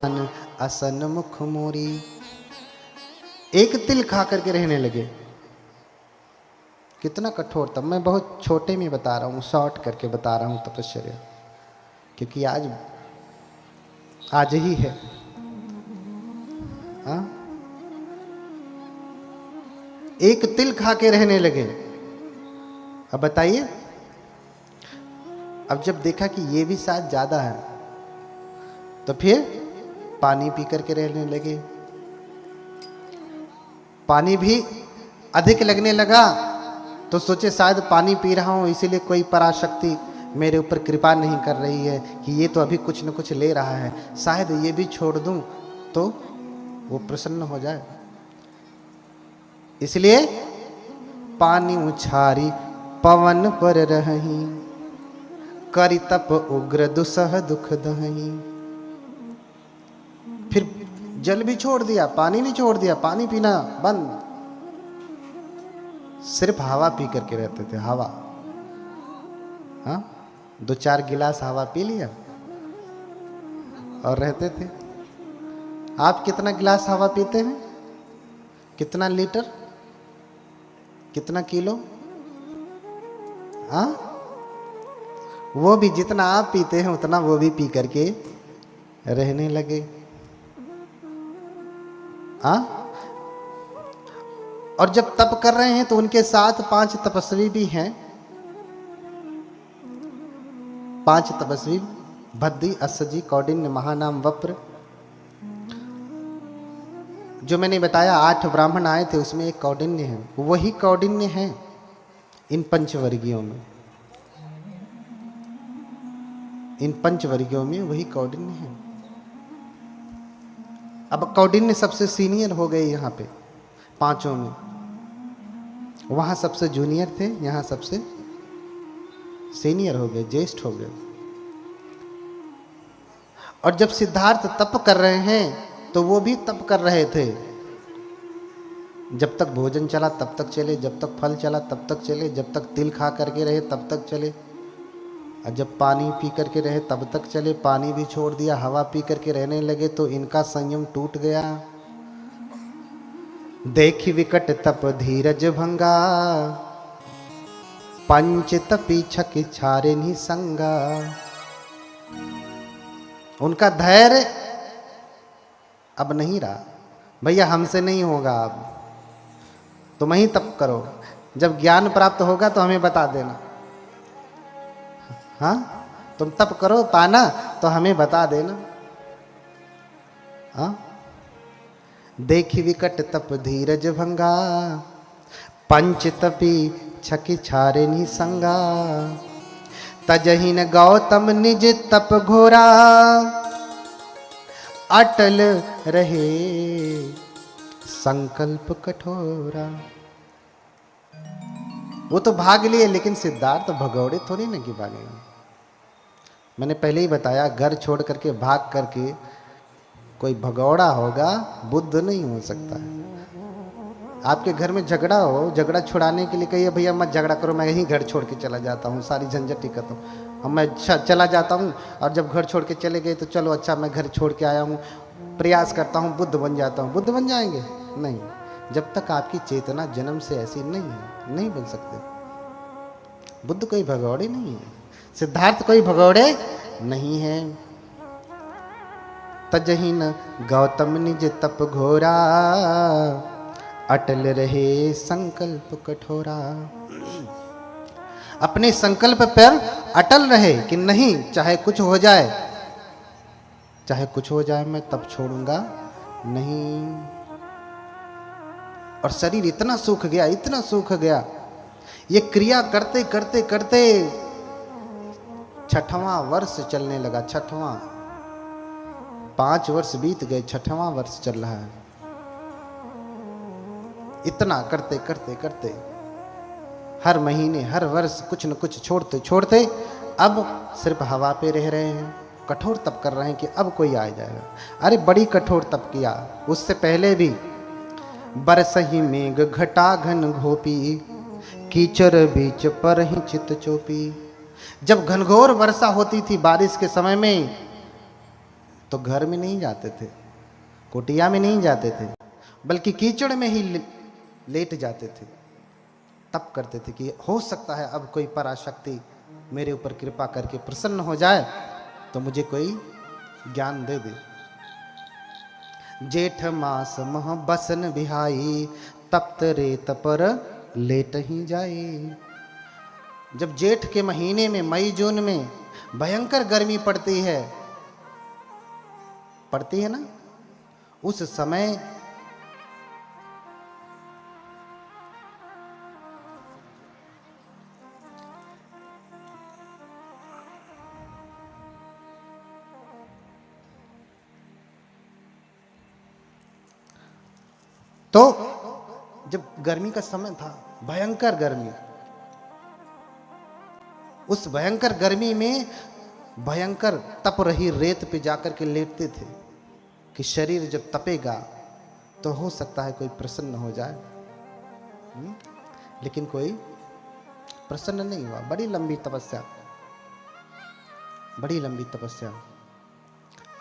असन मुख मोरी। एक तिल खा करके रहने लगे। कितना कठोर था। मैं बहुत छोटे में बता रहा हूँ, शॉर्ट करके बता रहा हूँ तपश्चर्या, क्योंकि आज ही है। हाँ, एक तिल खा के रहने लगे। अब बताइए, अब जब देखा कि ये भी शायद ज्यादा है तो फिर पानी पी करके रहने लगे। पानी भी अधिक लगने लगा तो सोचे शायद पानी पी रहा हूं इसीलिए कोई पराशक्ति मेरे ऊपर कृपा नहीं कर रही है कि ये तो अभी कुछ न कुछ ले रहा है, शायद ये भी छोड़ दूं तो वो प्रसन्न हो जाए। इसलिए पानी उछारी पवन पर रही, करि तप उग्र दुसह दुख दही। फिर जल भी छोड़ दिया, पानी भी छोड़ दिया, पानी पीना बंद, सिर्फ हवा पी करके रहते थे। हवा, हाँ, 2-4 गिलास हवा पी लिया और रहते थे। आप कितना गिलास हवा पीते हैं? कितना लीटर, कितना किलो? हाँ, वो भी जितना आप पीते हैं उतना वो भी पी करके रहने लगे। हाँ, और जब तप कर रहे हैं तो उनके साथ 5 तपस्वी भी हैं। 5 तपस्वी, भद्दी, अस्सजी, कौंडिन्य, महानाम, वप्र। जो मैंने बताया 8 ब्राह्मण आए थे उसमें एक कौंडिन्य है। वही कौंडिन्य है इन पंचवर्गीयों में। इन पंचवर्गीयों में वही कौंडिन्य है। अब कौंडिन्य सबसे सीनियर हो गए यहाँ पे 5 में। वहां सबसे जूनियर थे, यहां सबसे सीनियर हो गए, ज्येष्ठ हो गए। और जब सिद्धार्थ तप कर रहे हैं तो वो भी तप कर रहे थे। जब तक भोजन चला तब तक चले, जब तक फल चला तब तक चले, जब तक तिल खा करके रहे तब तक चले, और जब पानी पी करके रहे तब तक चले। पानी भी छोड़ दिया, हवा पी करके रहने लगे तो इनका संयम टूट गया। देखी विकट तप धीरज भंगा, पंच तपी छक छारे निसंगा। उनका धैर्य अब नहीं रहा। भैया हमसे नहीं होगा, अब तुम ही तप करो, जब ज्ञान प्राप्त होगा तो हमें बता देना। हाँ, तुम तप करो पाना तो हमें बता देना। हाँ, देखी विकट तप धीरज भंगा, पंच तपी छकी छारे निसंगा। तजहिन गौतम निज तप घोरा, अटल रहे संकल्प कठोरा। वो तो भाग लिए, लेकिन सिद्धार्थ भगौड़े थोड़ी ना कि भागेंगे। मैंने पहले ही बताया, घर छोड़ करके भाग करके कोई भगौड़ा होगा, बुद्ध नहीं हो सकता है। आपके घर में झगड़ा हो, झगड़ा छुड़ाने के लिए कहिए भैया मत झगड़ा करो, मैं यहीं घर छोड़ के चला जाता हूँ, सारी झंझट खत्म, अब मैं चला जाता हूँ। और जब घर छोड़ के चले गए तो चलो अच्छा मैं घर छोड़ के आया हूँ, प्रयास करता हूँ बुद्ध बन जाता हूँ। बुद्ध बन जाएंगे? नहीं, जब तक आपकी चेतना जन्म से ऐसी नहीं है, नहीं बन सकते। बुद्ध कोई भगौड़े नहीं है, सिद्धार्थ कोई भगौड़े नहीं है। तजहिन गौतम निज तप घोरा, अटल रहे संकल्प कठोरा। अपने संकल्प पर अटल रहे कि नहीं, चाहे कुछ हो जाए, चाहे कुछ हो जाए मैं तप छोड़ूंगा नहीं। और शरीर इतना सूख गया, इतना सूख गया, ये क्रिया करते करते करते 6वां वर्ष चलने लगा। 6वां, 5 वर्ष बीत गए, 6वां वर्ष चल रहा है। इतना करते करते करते हर महीने हर वर्ष कुछ न कुछ छोड़ते छोड़ते अब सिर्फ हवा पे रह रहे हैं। कठोर तप कर रहे हैं कि अब कोई आ जाएगा। अरे बड़ी कठोर तप किया। उससे पहले भी बरसही मेघ घटा घन घोपी, कीचड़ बीच पर ही चित चोपी। जब घनघोर वर्षा होती थी बारिश के समय में तो घर में नहीं जाते थे, कुटिया में नहीं जाते थे, बल्कि कीचड़ में ही लेट जाते थे। तप करते थे कि हो सकता है अब कोई पराशक्ति मेरे ऊपर कृपा करके प्रसन्न हो जाए तो मुझे कोई ज्ञान दे दे। जेठ मास मह बसन बिहाई, तप्त रेत पर लेट ही जाए। जब जेठ के महीने में मई जून में भयंकर गर्मी पड़ती है ना, उस समय तो जब गर्मी का समय था, भयंकर गर्मी, उस भयंकर गर्मी में भयंकर तप रही रेत पे जाकर के लेटते थे कि शरीर जब तपेगा तो हो सकता है कोई प्रसन्न हो जाए। लेकिन कोई प्रसन्न नहीं हुआ। बड़ी लंबी तपस्या,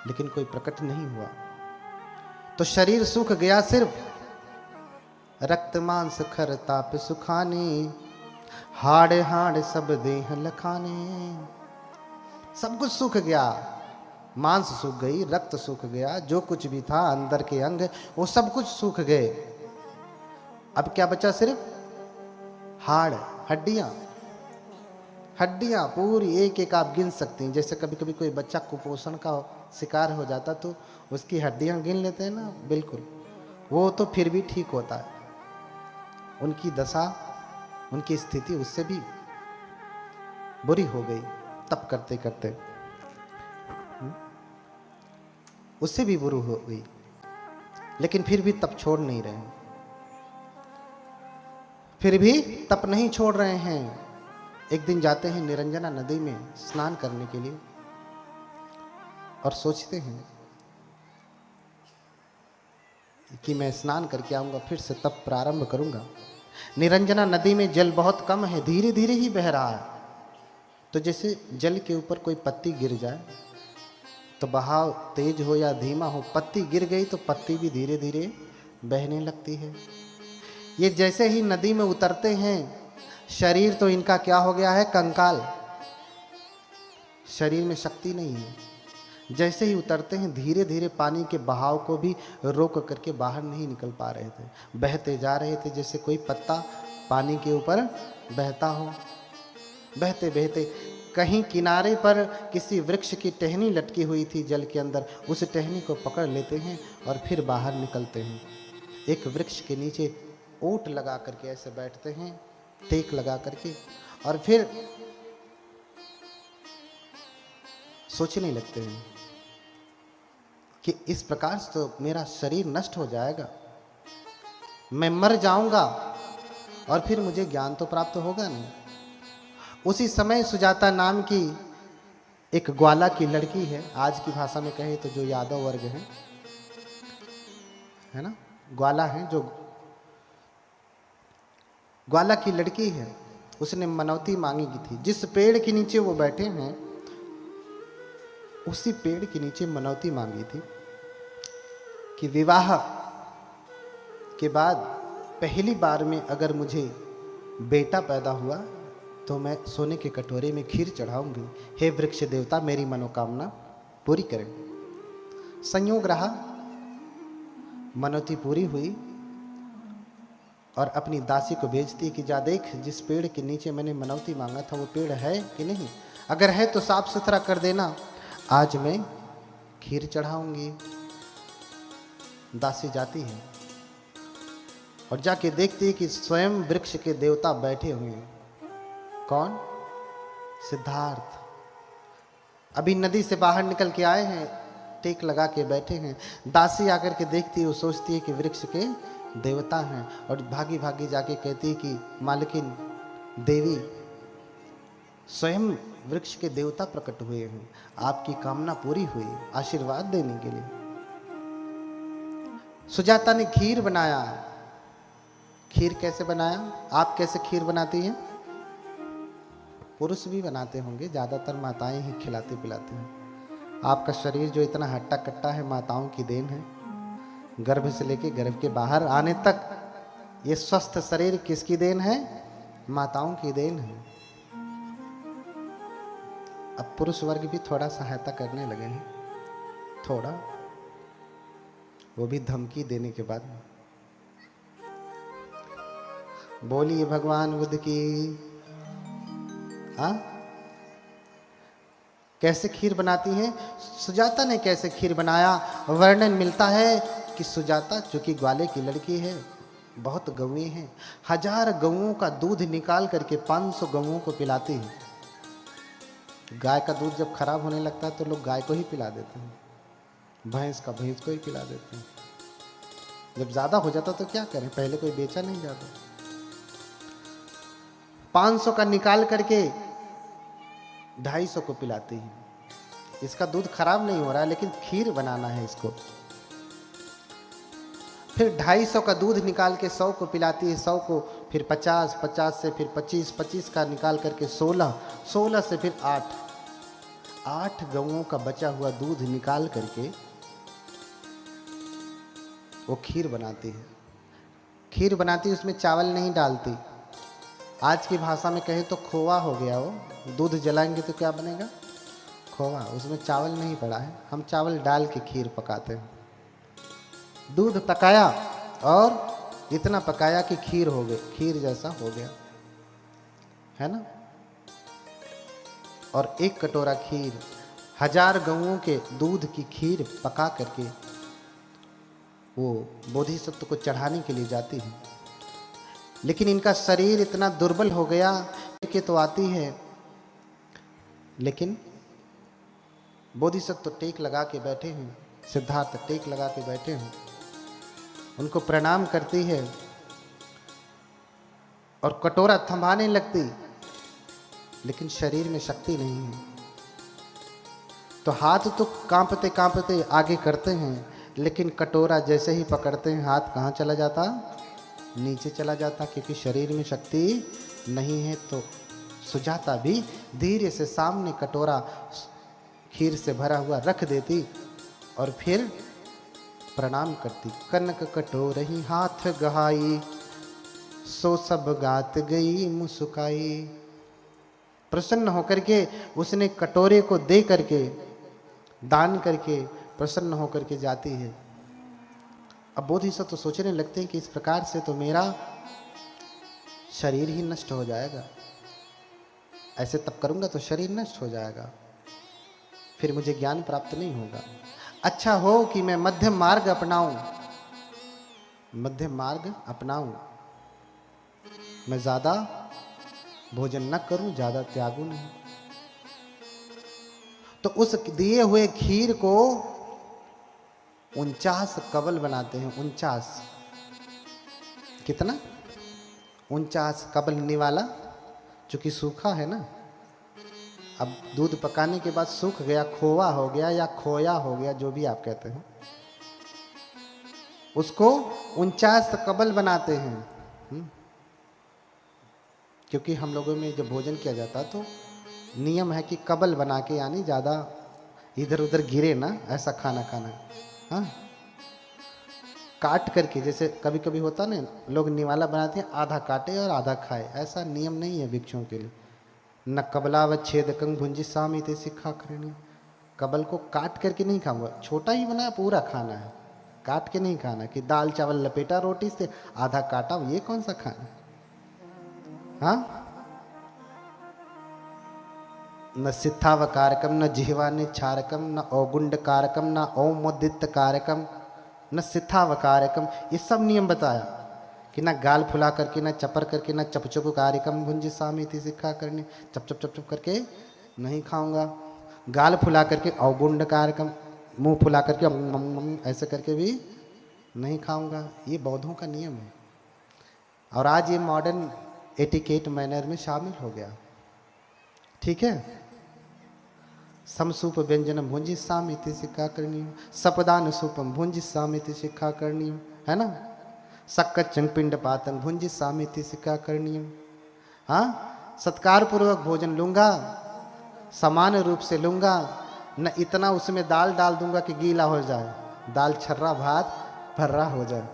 लेकिन कोई प्रकट नहीं हुआ। तो शरीर सूख गया, सिर्फ रक्त मांस खर ताप सुखाने, हाड़ हाड़ सब देह लखाने। सब कुछ सूख गया, मांस सूख गई, रक्त सूख गया, जो कुछ भी था अंदर के अंग वो सब कुछ सूख गए। अब क्या बचा? सिर्फ हाड़, हड्डियां पूरी एक एक आप गिन सकती हैं। जैसे कभी कभी कोई बच्चा कुपोषण का शिकार हो जाता तो उसकी हड्डियां गिन लेते हैं ना, बिल्कुल वो तो फिर भी ठीक होता है। उनकी दशा, उनकी स्थिति उससे भी बुरी हो गई तप करते करते, उससे भी बुरी हो गई। लेकिन फिर भी तप छोड़ नहीं रहे, फिर भी तप नहीं छोड़ रहे हैं। एक दिन जाते हैं निरंजना नदी में स्नान करने के लिए और सोचते हैं कि मैं स्नान करके आऊंगा, फिर से तप प्रारंभ करूंगा। निरंजना नदी में जल बहुत कम है, धीरे धीरे ही बह रहा है। तो जैसे जल के ऊपर कोई पत्ती गिर जाए तो बहाव तेज हो या धीमा हो, पत्ती गिर गई तो पत्ती भी धीरे धीरे बहने लगती है। ये जैसे ही नदी में उतरते हैं, शरीर तो इनका क्या हो गया है? कंकाल, शरीर में शक्ति नहीं है। जैसे ही उतरते हैं, धीरे धीरे पानी के बहाव को भी रोक करके बाहर नहीं निकल पा रहे थे, बहते जा रहे थे जैसे कोई पत्ता पानी के ऊपर बहता हो। बहते बहते कहीं किनारे पर किसी वृक्ष की टहनी लटकी हुई थी जल के अंदर, उस टहनी को पकड़ लेते हैं और फिर बाहर निकलते हैं। एक वृक्ष के नीचे ओट लगा करके ऐसे बैठते हैं, टेक लगा करके, और फिर सोचने लगते हैं कि इस प्रकार से तो मेरा शरीर नष्ट हो जाएगा, मैं मर जाऊंगा और फिर मुझे ज्ञान तो प्राप्त होगा नहीं। उसी समय सुजाता नाम की एक ग्वाला की लड़की है, आज की भाषा में कहे तो जो यादव वर्ग है ना, ग्वाला है, जो ग्वाला की लड़की है, उसने मनौती मांगी की थी। जिस पेड़ के नीचे वो बैठे हैं उसी पेड़ के नीचे मनौती मांगी थी कि विवाह के बाद पहली बार में अगर मुझे बेटा पैदा हुआ तो मैं सोने के कटोरे में खीर चढ़ाऊंगी। हे वृक्ष देवता, मेरी मनोकामना पूरी करें। संयोग रहा, मनौती पूरी हुई और अपनी दासी को भेजती कि जा देख, जिस पेड़ के नीचे मैंने मनौती मांगा था वो पेड़ है कि नहीं, अगर है तो साफ सुथरा कर देना, आज मैं खीर चढ़ाऊंगी। दासी जाती है और जाके देखती है कि स्वयं वृक्ष के देवता बैठे हुए हैं। कौन? सिद्धार्थ। अभी नदी से बाहर निकल के आए हैं, टेक लगा के बैठे हैं। दासी आकर के देखती है, वो सोचती है कि वृक्ष के देवता हैं और भागी भागी जाके कहती है कि मालकिन देवी, स्वयं वृक्ष के देवता प्रकट हुए हैं, आपकी कामना पूरी हुई, आशीर्वाद देने के लिए। सुजाता ने खीर बनाया। खीर कैसे बनाया? आप कैसे खीर बनाती हैं? पुरुष भी बनाते होंगे, ज्यादातर माताएं ही खिलाते पिलाते हैं। आपका शरीर जो इतना हट्टा कट्टा है, माताओं की देन है। गर्भ से लेके गर्भ के बाहर आने तक ये स्वस्थ शरीर किसकी देन है? माताओं की देन है। अब पुरुष वर्ग भी थोड़ा सहायता करने लगे हैं, थोड़ा, वो भी धमकी देने के बाद। बोलिए भगवान बुद्ध की। हाँ, कैसे खीर बनाती है? सुजाता ने कैसे खीर बनाया, वर्णन मिलता है कि सुजाता, जो कि ग्वाले की लड़की है, बहुत गौएं हैं, 1000 गौओं का दूध निकाल करके 500 गौओं को पिलाती है। गाय का दूध जब खराब होने लगता है तो लोग गाय को ही पिला देते हैं, भैंस का भैंस को ही पिला देते हैं। जब ज्यादा हो जाता तो क्या करें, पहले कोई बेचा नहीं जाता। 500 का निकाल करके 250 को पिलाती है। इसका दूध खराब नहीं हो रहा है, लेकिन खीर बनाना है इसको। फिर 250 का दूध निकाल के 100 को पिलाती है, 100 को फिर 50, 50 से फिर 25, 25 का निकाल करके 16, 16 से फिर 8 गौओं का बचा हुआ दूध निकाल करके वो खीर बनाती है। खीर बनाती है, उसमें चावल नहीं डालती। आज की भाषा में कहें तो खोवा हो गया वो। दूध जलाएंगे तो क्या बनेगा? खोवा। उसमें चावल नहीं पड़ा है, हम चावल डाल के खीर पकाते हैं। दूध पकाया और इतना पकाया कि खीर हो गई, खीर जैसा हो गया, है ना। और 1 कटोरा खीर, 1000 गौओं के दूध की खीर पका करके वो बोधिसत्व को चढ़ाने के लिए जाती है। लेकिन इनका शरीर इतना दुर्बल हो गया कि तो आती है, लेकिन बोधिसत्व टेक लगा के बैठे हैं, सिद्धार्थ टेक लगा के बैठे हैं, उनको प्रणाम करती है और कटोरा थमाने लगती, लेकिन शरीर में शक्ति नहीं है। तो हाथ तो कांपते कांपते आगे करते हैं, लेकिन कटोरा जैसे ही पकड़ते हैं हाथ कहाँ चला जाता? नीचे चला जाता, क्योंकि शरीर में शक्ति नहीं है। तो सुजाता भी धीरे से सामने कटोरा खीर से भरा हुआ रख देती और फिर प्रणाम करती। कनक कटोरही हाथ गहाई, सो सब गात गई मुस्काई। प्रसन्न होकर के उसने कटोरे को दे करके, दान करके प्रसन्न होकर के जाती है। अब बोधिसत्व तो सोचने लगते हैं कि इस प्रकार से तो मेरा शरीर ही नष्ट हो जाएगा, ऐसे तब करूंगा तो शरीर नष्ट हो जाएगा, फिर मुझे ज्ञान प्राप्त नहीं होगा। अच्छा हो कि मैं मध्यम मार्ग अपनाऊं, मध्यम मार्ग अपनाऊं, मैं ज्यादा भोजन न करूं, ज्यादा त्यागू नहीं। तो उस दिए हुए खीर को 49 कबल बनाते हैं। 49 कितना? 49 कबल निवाला, चूंकि सूखा है ना। अब दूध पकाने के बाद सूख गया, खोवा हो गया या खोया हो गया, जो भी आप कहते हैं, उसको 49 कबल बनाते हैं। क्योंकि हम लोगों में जब भोजन किया जाता तो नियम है कि कबल बना के, यानी ज़्यादा इधर उधर गिरे ना, ऐसा खाना खाना। हाँ, काट करके, जैसे कभी कभी होता ना, लोग निवाला बनाते हैं, आधा काटे और आधा खाए, ऐसा नियम नहीं है भिक्षुओं के लिए। न कबलावच्छेदकं भुंजी सामिति सिक्खा करनी। कबल को काट करके नहीं खाऊंगा, छोटा ही बनाया, पूरा खाना है, काट के नहीं खाना कि दाल चावल लपेटा रोटी से आधा काटा, ये कौन सा खाना? हाँ, न सिद्धावकारकम, न जिह्वा क्षारकम, न औगुंड कारकम, न औमोदित कारकम, न सिद्धावकारकम। ये सब नियम बताया कि ना गाल फुला करके, ना चपर करके, ना चपचुप कार्यकम भुंजी सामिति सिक्खा करनी, चप चप चप चप करके नहीं खाऊंगा। गाल फुला करके औगुंड कार्यकम, मुंह फुला करके ऐसे करके भी नहीं खाऊंगा। ये बौद्धों का नियम है, और आज ये मॉडर्न एटिकेट मैनर में शामिल हो गया। ठीक है। समसूप व्यंजनम भुंजी सामिति सिक्खा करनी, सपदान सूपम भुंजी सामिति सिक्खा करनी, है ना। सक्कच्चन पिंड पातन भुंजी सामिति सिक्खा करनी। हाँ, सत्कार पूर्वक भोजन लूंगा, समान रूप से लूंगा, न इतना उसमें दाल डाल दूंगा कि गीला हो जाए, दाल छर्रा भात भर्रा हो जाए,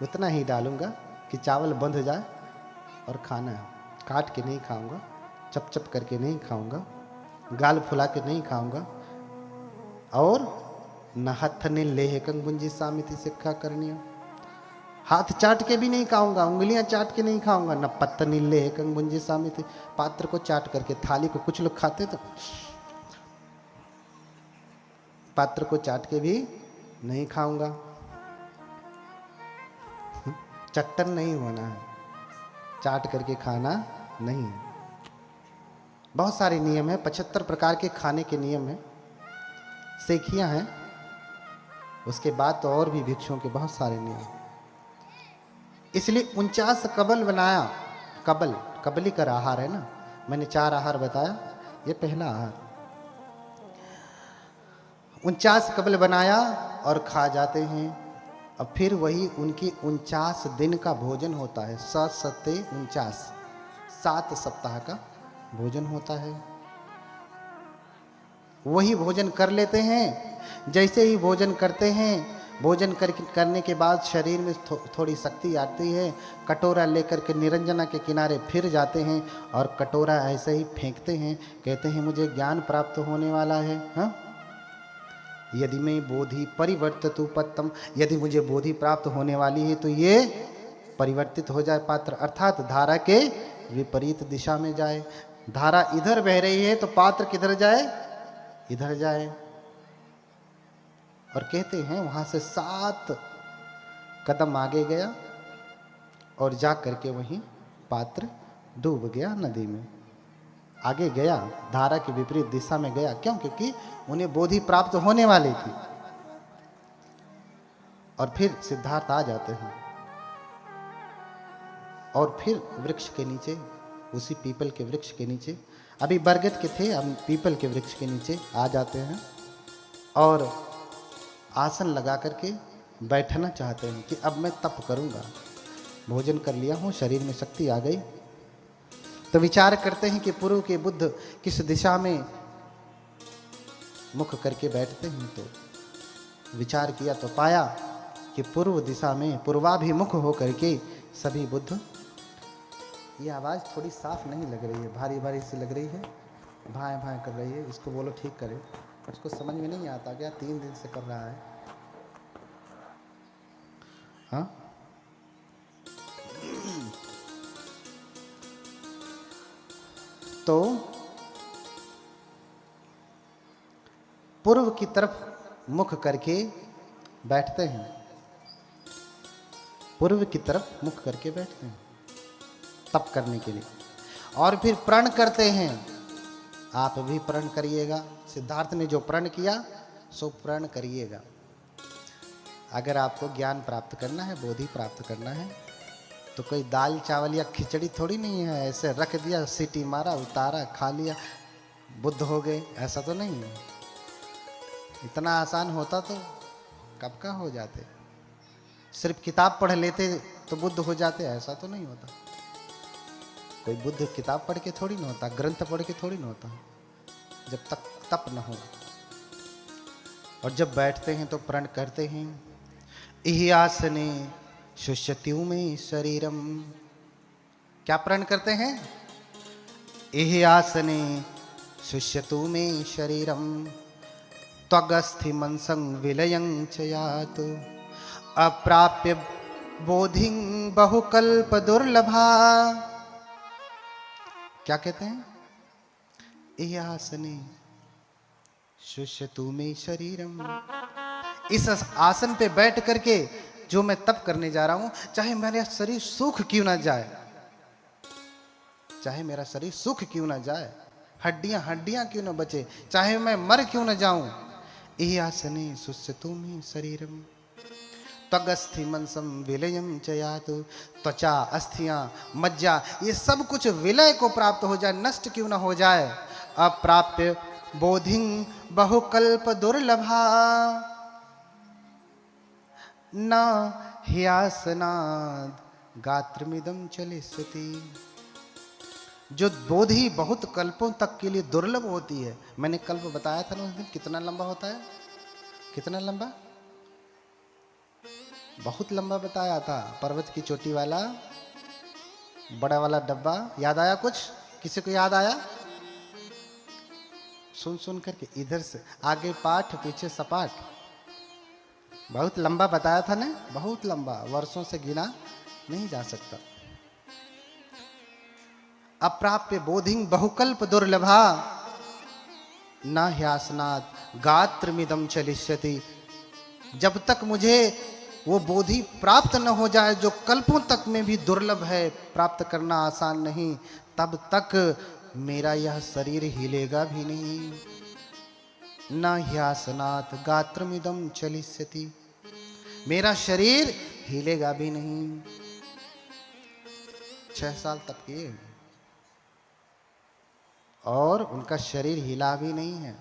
उतना ही डालूंगा कि चावल बंध जाए और खाना है। काट के नहीं खाऊंगा, चप चप करके नहीं खाऊंगा, गाल फुला के नहीं खाऊंगा, और न हथ ने लेह कंगुंजी सामिति सिक्खा करनी हो, हाथ चाट के भी नहीं खाऊंगा, उंगलियां चाट के नहीं खाऊंगा, न पत्तनी लेह कंगुंजी सामिति, पात्र को चाट करके, थाली को कुछ लोग खाते तो पात्र को चाट के भी नहीं खाऊंगा। चट्टन नहीं होना है, चाट करके खाना नहीं है। बहुत सारे नियम है, 75 प्रकार के खाने के नियम है, सेखियां हैं, उसके बाद तो और भी भिक्षुओं के बहुत सारे नियम। इसलिए 49 कबल बनाया। कबल कबली कर आहार है ना, मैंने 4 आहार बताया, ये पहला आहार। 49 कबल बनाया और खा जाते हैं। अब फिर वही उनकी 49 दिन का भोजन होता है, 7 सत्ते 49, 7 सप्ताह का भोजन होता है। वही भोजन कर लेते हैं। जैसे ही भोजन करते हैं, भोजन करने के बाद शरीर में थोड़ी शक्ति आती है, कटोरा लेकर के निरंजना के किनारे फिर जाते हैं और कटोरा ऐसे ही फेंकते हैं, कहते हैं मुझे ज्ञान प्राप्त होने वाला है। हाँ, यदि मैं बोधि परिवर्तितु पत्तम, यदि मुझे बोधि प्राप्त होने वाली है तो ये परिवर्तित हो जाए पात्र, अर्थात धारा के विपरीत दिशा में जाए। धारा इधर बह रही है तो पात्र किधर जाए, इधर जाए। और कहते हैं वहां से 7 कदम आगे गया और जा करके वहीं पात्र डूब गया नदी में। आगे गया, धारा के विपरीत दिशा में गया, क्यों? क्योंकि उन्हें बोधि प्राप्त होने वाली थी। और फिर सिद्धार्थ आ जाते हैं और फिर वृक्ष के नीचे, उसी पीपल के वृक्ष के नीचे, अभी बरगद के थे, अब पीपल के वृक्ष के नीचे आ जाते हैं और आसन लगा करके बैठना चाहते हैं कि अब मैं तप करूंगा, भोजन कर लिया हूं, शरीर में शक्ति आ गई। तो विचार करते हैं कि पूर्व के बुद्ध किस दिशा में मुख करके बैठते हैं। तो विचार किया तो पाया कि पूर्व दिशा में पूर्वाभिमुख हो करके सभी बुद्ध। ये आवाज़ थोड़ी साफ नहीं लग रही है, भारी भारी सी लग रही है, भाएं भाएं कर रही है, इसको बोलो ठीक करे। उसको समझ में नहीं आता क्या, 3 दिन से कर रहा है। हाँ, तो पूर्व की तरफ मुख करके बैठते हैं, पूर्व की तरफ मुख करके बैठते हैं तप करने के लिए। और फिर प्रण करते हैं। आप भी प्रण करिएगा, सिद्धार्थ ने जो प्रण किया सो प्रण करिएगा। अगर आपको ज्ञान प्राप्त करना है, बोधि प्राप्त करना है, तो कोई दाल चावल या खिचड़ी थोड़ी नहीं है, ऐसे रख दिया, सीटी मारा, उतारा, खा लिया, बुद्ध हो गए, ऐसा तो नहीं है। इतना आसान होता तो कब का हो जाते। सिर्फ किताब पढ़ लेते तो बुद्ध हो जाते, ऐसा तो नहीं होता। कोई बुद्ध किताब पढ़ के थोड़ी ना होता, ग्रंथ पढ़ के थोड़ी ना होता, जब तक तप न हो। और जब बैठते हैं तो प्रण करते हैं, इहि आसने शुष्यत्यु में शरीरम। क्या प्रण करते हैं? इहि आसने शुष्यतु में शरीरम, त्वगस्थि मनसं विलयं च यातु, अप्राप्य बोधिं बहुकल्प दुर्लभा। क्या कहते हैं? इहि आसने शुष्यतु में शरीरम। इस आसन पे बैठ करके जो मैं तप करने जा रहा हूं, चाहे मेरा शरीर सूख क्यों ना जाए, चाहे मेरा शरीर सूख क्यों ना जाए, हड्डियां हड्डियां क्यों ना बचे, चाहे मैं मर क्यों ना जाऊं, इहि आसने शुष्यतु में शरीरम, त्वगस्थि मनसं विलयं च यातु। त्वचा, अस्थियां, मज्जा, ये सब कुछ विलय को प्राप्त हो जाए, नष्ट क्यों ना हो जाए। अप्राप्य बोधिं बहुकल्प दुर्लभा, न ह्यासनाद गात्रमिदं चलिष्यति। जो बोधि बहुत कल्पों तक के लिए दुर्लभ होती है। मैंने कल्प बताया था ना उस दिन, कितना लंबा होता है, कितना लंबा, बहुत लंबा बताया था। पर्वत की चोटी वाला बड़ा वाला डब्बा, याद आया कुछ, किसी को याद आया? सुन सुन करके इधर से आगे पाठ पीछे सपाट, बहुत लंबा बताया था ना, बहुत लंबा, वर्षों से गिना नहीं जा सकता। अप्राप्य बोधिं बहुकल्प दुर्लभा न ह्यासनात् गात्रमिदं चलिष्यति। जब तक मुझे वो बोधि प्राप्त न हो जाए जो कल्पों तक में भी दुर्लभ है, प्राप्त करना आसान नहीं, तब तक मेरा यह शरीर हिलेगा भी नहीं। न ह्यासनात् गात्रमिदं चलिष्यति, मेरा शरीर हिलेगा भी नहीं। 6 साल तक किए और उनका शरीर हिला भी नहीं है।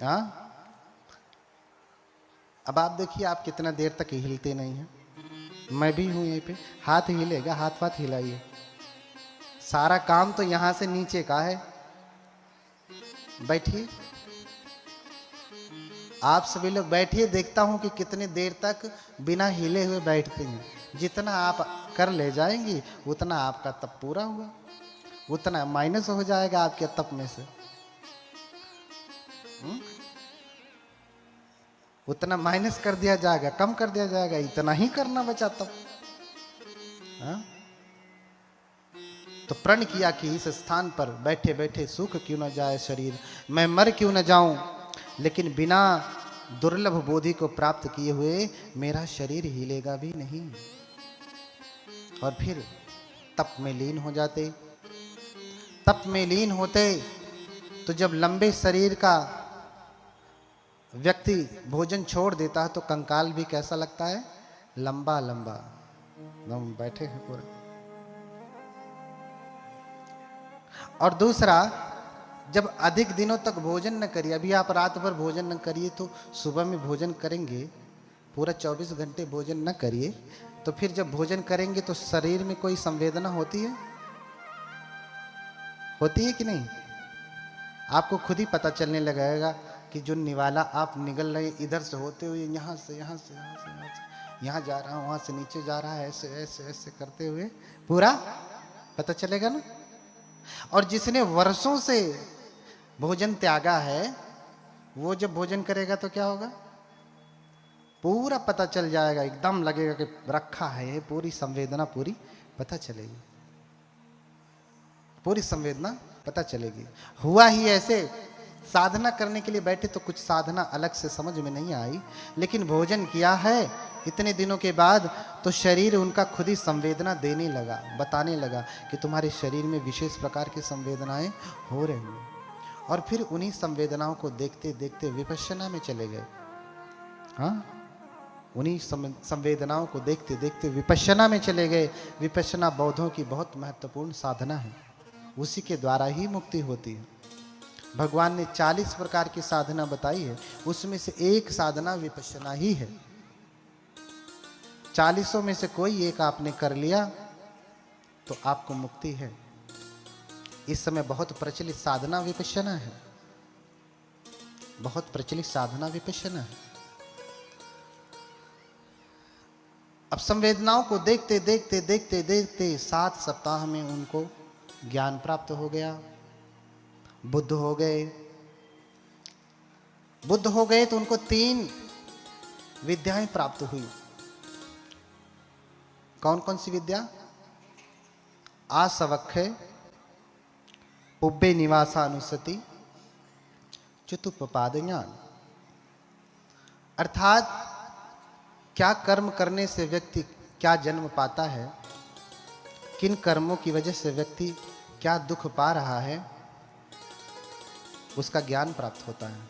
हाँ, अब आप देखिए आप कितना देर तक हिलते नहीं हैं। मैं भी हूं यहीं पे, हाथ हिलेगा, हाथ वाथ हिलाइए। सारा काम तो यहां से नीचे का है। बैठिए, आप सभी लोग बैठिए, देखता हूं कि कितने देर तक बिना हिले हुए बैठते हैं। जितना आप कर ले जाएंगी उतना आपका तप पूरा हुआ, उतना माइनस हो जाएगा आपके तप में से। उतना माइनस कर दिया जाएगा, कम कर दिया जाएगा, इतना ही करना बचा तब। तो प्रण किया कि इस स्थान पर बैठे बैठे सूख क्यों न जाए शरीर, मैं मर क्यों न जाऊं, लेकिन बिना दुर्लभ बोधि को प्राप्त किए हुए मेरा शरीर हिलेगा भी नहीं। और फिर तप में लीन हो जाते। तप में लीन होते तो जब लंबे शरीर का व्यक्ति भोजन छोड़ देता है तो कंकाल भी कैसा लगता है, लंबा लंबा, हम बैठे हैं पूरे। और दूसरा, जब अधिक दिनों तक भोजन न करिए, अभी आप रात भर भोजन न करिए तो सुबह में भोजन करेंगे, पूरा 24 घंटे भोजन न करिए, तो फिर जब भोजन करेंगे तो शरीर में कोई संवेदना होती है, होती है कि नहीं? आपको खुद ही पता चलने लगेगा कि जो निवाला आप निगल रहे इधर से होते हुए यहाँ से यहाँ से यहाँ से यहाँ से यहाँ जा रहा हूँ, वहाँ से नीचे जा रहा है, ऐसे ऐसे ऐसे करते हुए पूरा पता चलेगा ना। और जिसने वर्षों से भोजन त्यागा है वो जब भोजन करेगा तो क्या होगा, पूरा पता चल जाएगा, एकदम लगेगा कि रखा है, पूरी संवेदना पूरी पता चलेगी, पूरी संवेदना पता चलेगी। हुआ ही ऐसे, साधना करने के लिए बैठे तो कुछ साधना अलग से समझ में नहीं आई, लेकिन भोजन किया है इतने दिनों के बाद तो शरीर उनका खुद ही संवेदना देने लगा, बताने लगा कि तुम्हारे शरीर में विशेष प्रकार की संवेदनाएं हो रही हैं। और फिर उन्हीं संवेदनाओं को देखते देखते विपश्यना में चले गए। हाँ, उन्हीं संवेदनाओं को देखते देखते विपश्यना में चले गए। विपश्यना बौद्धों की बहुत महत्वपूर्ण साधना है, उसी के द्वारा ही मुक्ति होती है। भगवान ने 40 प्रकार की साधना बताई है, उसमें से एक साधना विपश्यना ही है। 40 में से कोई एक आपने कर लिया तो आपको मुक्ति है। इस समय बहुत प्रचलित साधना विपश्यना है, बहुत प्रचलित साधना विपश्यना है। अब संवेदनाओं को देखते देखते देखते देखते 7 सप्ताह में उनको ज्ञान प्राप्त हो गया, बुद्ध हो गए। बुद्ध हो गए तो उनको 3 विद्याएं प्राप्त हुई। कौन कौन सी विद्या? आसवक्खय, पुब्बे निवासानुसति, चतुप्पद ज्ञान। अर्थात क्या कर्म करने से व्यक्ति क्या जन्म पाता है, किन कर्मों की वजह से व्यक्ति क्या दुख पा रहा है, उसका ज्ञान प्राप्त होता है।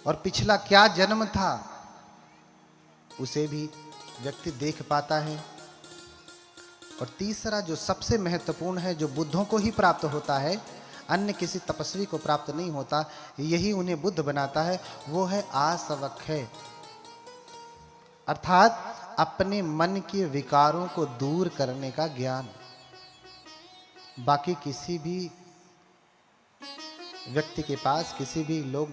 और पिछला क्या जन्म था उसे भी व्यक्ति देख पाता है। और तीसरा जो सबसे महत्वपूर्ण है, जो बुद्धों को ही प्राप्त होता है, अन्य किसी तपस्वी को प्राप्त नहीं होता, यही उन्हें बुद्ध बनाता है, वो है आसवक्खय। अर्थात अपने मन के विकारों को दूर करने का ज्ञान। बाकी किसी भी व्यक्ति के पास, किसी भी लोग,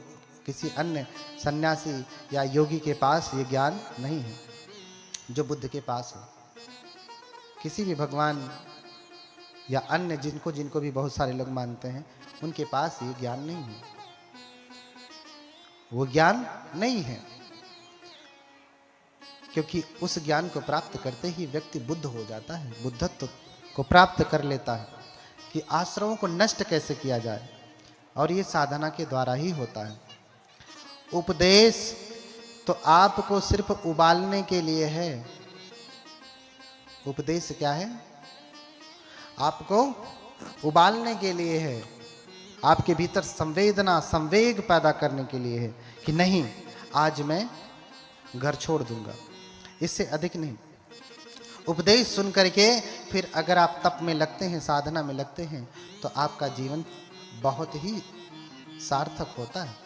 किसी अन्य सन्यासी या योगी के पास ये ज्ञान नहीं है जो बुद्ध के पास है। किसी भी भगवान या अन्य जिनको जिनको भी बहुत सारे लोग मानते हैं, उनके पास ये ज्ञान नहीं है। वो ज्ञान नहीं है, क्योंकि उस ज्ञान को प्राप्त करते ही व्यक्ति बुद्ध हो जाता है, बुद्धत्व को प्राप्त कर लेता है कि आश्रमों को नष्ट कैसे किया जाए, और ये साधना के द्वारा ही होता है। उपदेश तो आपको सिर्फ उबालने के लिए है। उपदेश क्या है? आपको उबालने के लिए है, आपके भीतर संवेदना, संवेग पैदा करने के लिए है कि नहीं, आज मैं घर छोड़ दूंगा, इससे अधिक नहीं। उपदेश सुन करके फिर अगर आप तप में लगते हैं, साधना में लगते हैं, तो आपका जीवन बहुत ही सार्थक होता है।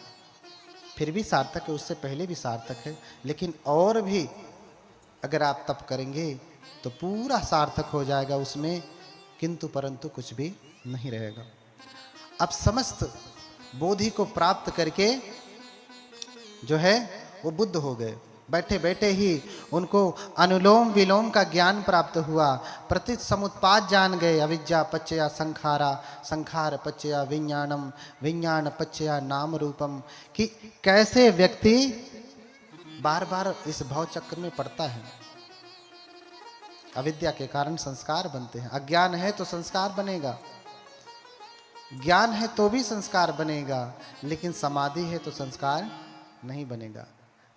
फिर भी सार्थक है, उससे पहले भी सार्थक है, लेकिन और भी अगर आप तप करेंगे तो पूरा सार्थक हो जाएगा, उसमें किंतु परंतु कुछ भी नहीं रहेगा। अब समस्त बोधि को प्राप्त करके जो है वो बुद्ध हो गए। बैठे बैठे ही उनको अनुलोम विलोम का ज्ञान प्राप्त हुआ। प्रतीत समुत्पाद जान गए। अविद्या पच्चया संखारा, संखार पच्चया विज्ञानम, विज्ञान पच्चया नाम रूपम। कि कैसे व्यक्ति बार बार इस भव चक्र में पड़ता है। अविद्या के कारण संस्कार बनते हैं। अज्ञान है तो संस्कार बनेगा, ज्ञान है तो भी संस्कार बनेगा, लेकिन समाधि है तो संस्कार नहीं बनेगा।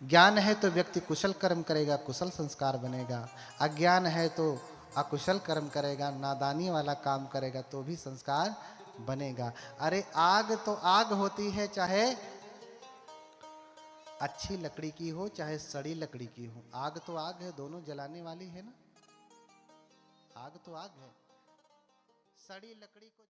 ज्ञान है तो व्यक्ति कुशल कर्म करेगा, कुशल संस्कार बनेगा। अज्ञान है तो अकुशल कर्म करेगा, नादानी वाला काम करेगा, तो भी संस्कार बनेगा। अरे आग तो आग होती है, चाहे अच्छी लकड़ी की हो चाहे सड़ी लकड़ी की हो। आग तो आग है, दोनों जलाने वाली है ना। आग तो आग है, सड़ी लकड़ी को